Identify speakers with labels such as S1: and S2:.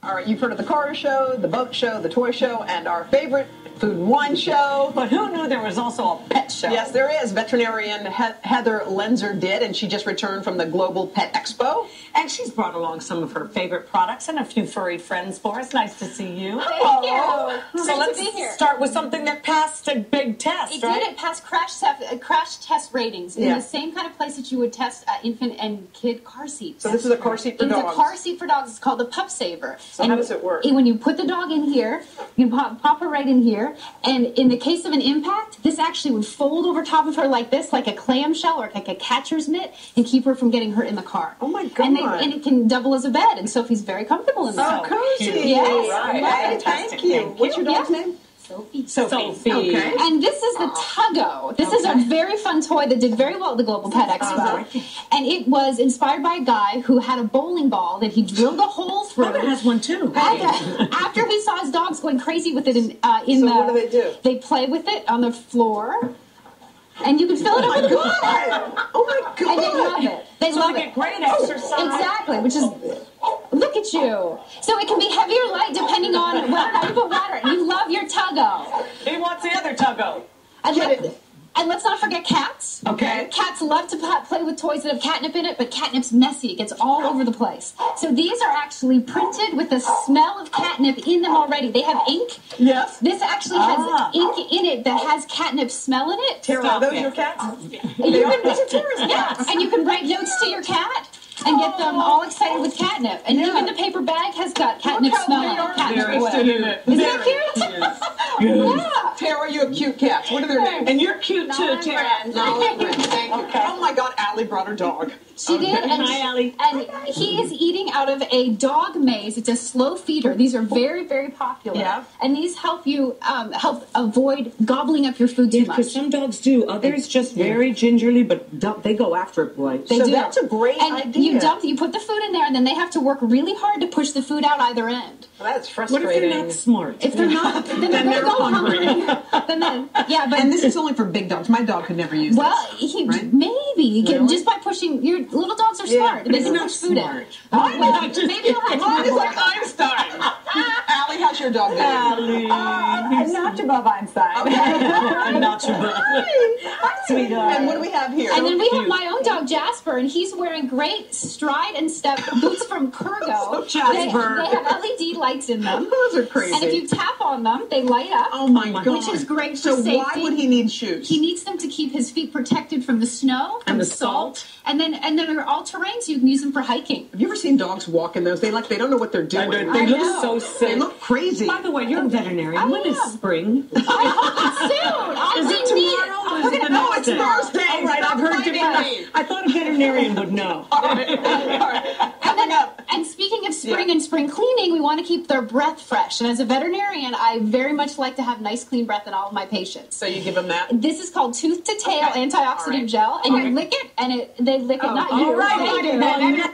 S1: All right, you've heard of the car show, the boat show, the toy show, and our favorite food and wine show.
S2: But who knew there was also a pet show?
S1: Yes, there is. Veterinarian Heather Lenzer did, and she just returned from the Global Pet Expo.
S2: And she's brought along some of her favorite products and a few furry friends for us. Nice to see you.
S3: Thank you.
S2: So let's start with something that passed a big test,
S3: It
S2: right?
S3: did. It passed crash test ratings in the same kind of place that you would test infant and kid car seats.
S1: So this is a car seat for dogs.
S3: It's a car seat for dogs. It's called the Pup Saver.
S1: So how does it work?
S3: When you put the dog in here, you pop her right in here, and in the case of an impact, this actually would fold over top of her like this, like a clamshell or like a catcher's mitt, and keep her from getting hurt in the car.
S1: Oh my God.
S3: And it can double as a bed, and Sophie's very comfortable in that.
S1: Oh, cozy.
S3: Yes.
S1: Right. Thank you. What's your dog's name?
S3: Sophie.
S2: Sophie.
S1: Okay.
S3: And this is the Tuggo. This is a very fun toy that did very well at the Global Pet Expo. And it was inspired by a guy who had a bowling ball that he drilled a hole through.
S2: Mother has one too.
S3: After he saw his dogs going crazy with it in
S1: what do they do?
S3: They play with it on the floor. And you can fill it up with water.
S1: Oh my God.
S3: And they love it. They love it.
S2: Great exercise.
S3: Exactly, which is, look at you. So it can be heavy or light depending on whether or not you put water in. You love your Tuggo.
S2: He wants the other Tuggo.
S3: And let's not forget cats.
S1: Okay.
S3: Cats love to play with toys that have catnip in it, but catnip's messy. It gets all over the place. So these are actually printed with the smell of catnip in them already. They have ink.
S1: Yes.
S3: This actually has ink in it that has catnip smell in it.
S1: Tara, are those your cats?
S3: These are Tara's cats. And you can write notes to your cat and get them all excited with catnip. And even the paper bag has got catnip smell in it. Catnip oil. Isn't that cute? Yeah.
S1: Tara, you have cute cats. What are their names?
S2: And you're cute too, Tara.
S1: Thank you. Oh my God, Allie brought her dog.
S3: She did. And
S2: Hi, Allie.
S3: And he is eating out of a dog maze. It's a slow feeder. These are very, very popular.
S1: Yeah.
S3: And these help you help avoid gobbling up your food too much.
S4: Because some dogs do. Others just very gingerly, but they go after it, boy.
S3: They
S1: So
S3: do.
S1: that's a great idea.
S3: You put the food in there, and then they have to work really hard to push the food out either end.
S1: Well, that's
S4: What
S1: frustrating.
S4: if they're not smart?
S3: If they're not, then they're going to go hungry.
S1: And this is only for big dogs. My dog could never use
S3: Well,
S1: this. Right?
S3: maybe
S1: Really?
S3: just by pushing. Your little dogs are smart. They
S4: He's
S3: can
S4: not
S3: push food
S4: smart.
S3: out. Maybe you'll have
S1: Mine
S3: to.
S1: is like Einstein. Allie, how's your dog doing?
S4: Allie.
S5: Notch above Einstein.
S2: I'm not sure. Sweetheart.
S1: And what do we have here?
S3: And then we have my own dog, Jasper, and he's wearing great stride and step boots from Kurgo.
S2: Jasper.
S3: They have LED lights in them.
S1: Those are crazy.
S3: And if you tap on them, they light up.
S1: Oh my God.
S3: Which is great for
S1: So
S3: safety.
S1: why would he need shoes?
S3: He needs them to keep his feet protected from the snow, from
S2: And the
S3: salt.
S2: salt.
S3: And then they're all terrain, so you can use them for hiking.
S1: Have you ever seen dogs walk in those? They don't know what they're doing.
S2: They look so sick.
S1: They look crazy.
S4: By the way, you're a veterinarian. When is spring?
S3: I hope it's soon.
S2: Is it tomorrow or is it the
S1: No,
S2: next
S1: it's
S2: day?
S1: Thursday.
S2: Oh, right, I've heard different.
S4: I thought a veterinarian would know.
S3: And speaking of spring and spring cleaning, we want to keep their breath fresh. And as a veterinarian, I very much like to have nice, clean breath in all of my patients.
S1: So you give them that?
S3: This is called tooth to tail antioxidant gel, and you lick it, and they lick it, not you.
S1: All right.
S3: They do.